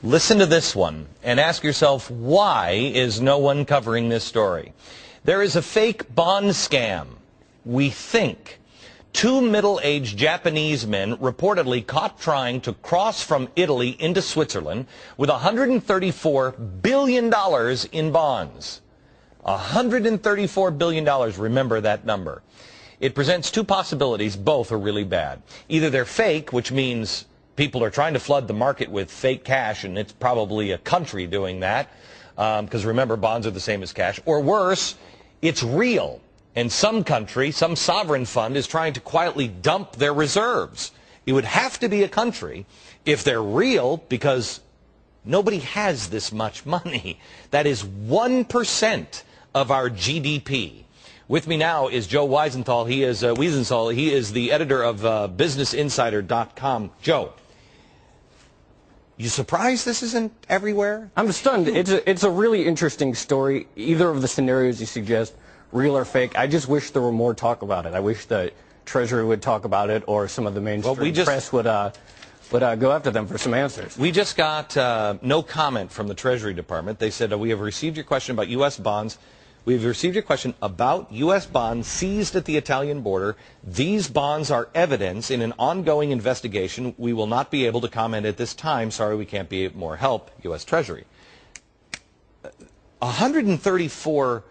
Listen to this one and ask yourself, why is no one covering this story? There is a fake bond scam. We think. Two middle-aged Japanese men reportedly caught trying to cross from Italy into Switzerland with $134 billion in bonds. $134 billion, remember that number. It presents two possibilities, both are really bad. Either they're fake, which means people are trying to flood the market with fake cash, and it's probably a country doing that, because remember, bonds are the same as cash. Or worse, it's real, and some country, some sovereign fund is trying to quietly dump their reserves. It would have to be a country if they're real, because nobody has this much money. That is 1% of our GDP. With me now is Joe Weisenthal. He is the editor of BusinessInsider.com. Joe, you surprised this isn't everywhere? I'm stunned. It's a really interesting story. Either of the scenarios you suggest, real or fake, I just wish there were more talk about it. I wish the Treasury would talk about it, or some of the mainstream press would go after them for some answers. We just got no comment from the Treasury Department. They said, we have received your question about U.S. bonds. We've received your question about U.S. bonds seized at the Italian border. These bonds are evidence in an ongoing investigation. We will not be able to comment at this time. Sorry, we can't be more help, U.S. Treasury. $134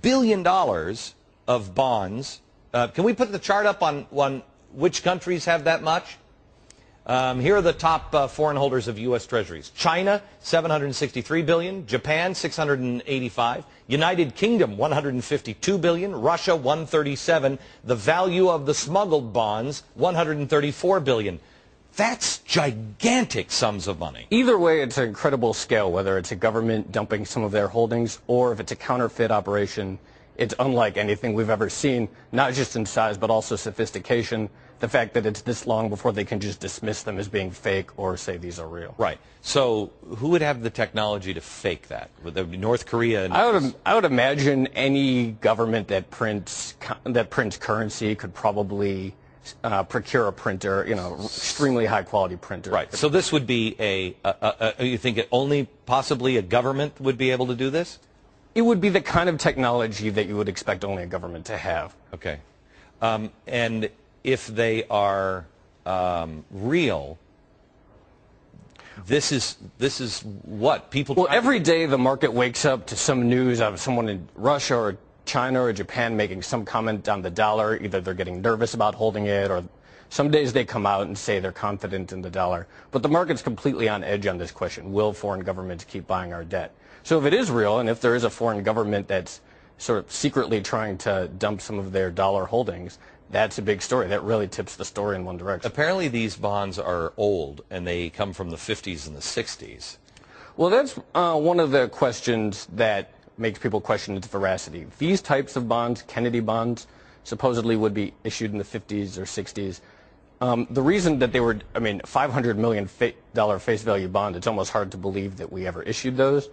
billion of bonds. Can we put the chart up on which countries have that much? Here are the top foreign holders of U.S. Treasuries. China, $763 billion. Japan, $685. United Kingdom, $152 billion. Russia, $137. The value of the smuggled bonds, $134 billion. That's gigantic sums of money. Either way, it's an incredible scale, whether it's a government dumping some of their holdings or if it's a counterfeit operation. It's unlike anything we've ever seen, not just in size, but also sophistication. The fact that it's this long before they can just dismiss them as being fake or say these are real. Right. So who would have the technology to fake that? Would that be North Korea? I would imagine any government that prints currency could probably procure a printer, extremely high quality printer. Right. So this would be you think only possibly a government would be able to do this? It would be the kind of technology that you would expect only a government to have. Okay. And if they are real, this is what people. Well, every day the market wakes up to some news of someone in Russia or China or Japan making some comment on the dollar. Either they're getting nervous about holding it, or some days they come out and say they're confident in the dollar. But the market's completely on edge on this question: will foreign governments keep buying our debt? So if it is real, and if there is a foreign government that's sort of secretly trying to dump some of their dollar holdings, that's a big story. That really tips the story in one direction. Apparently these bonds are old, and they come from the 50s and the 60s. Well, that's one of the questions that makes people question its veracity. These types of bonds, Kennedy bonds, supposedly would be issued in the 50s or 60s. The reason that they were, $500 million face value bond, it's almost hard to believe that we ever issued those.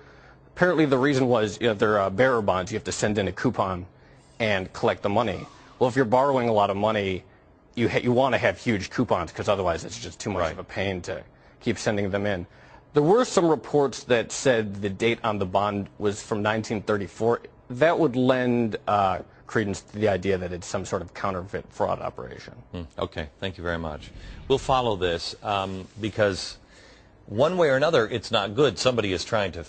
Apparently the reason was, they're bearer bonds. You have to send in a coupon and collect the money. Well, if you're borrowing a lot of money, you want to have huge coupons, because otherwise it's just too much of a pain to keep sending them in. There were some reports that said the date on the bond was from 1934. That would lend credence to the idea that it's some sort of counterfeit fraud operation. Okay, thank you very much. We'll follow this because one way or another, it's not good. Somebody is trying to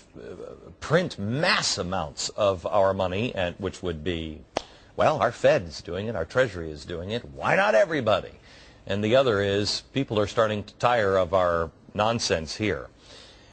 print mass amounts of our money, and which would be, well, our Fed's doing it, our Treasury is doing it. Why not everybody? And the other is people are starting to tire of our nonsense here.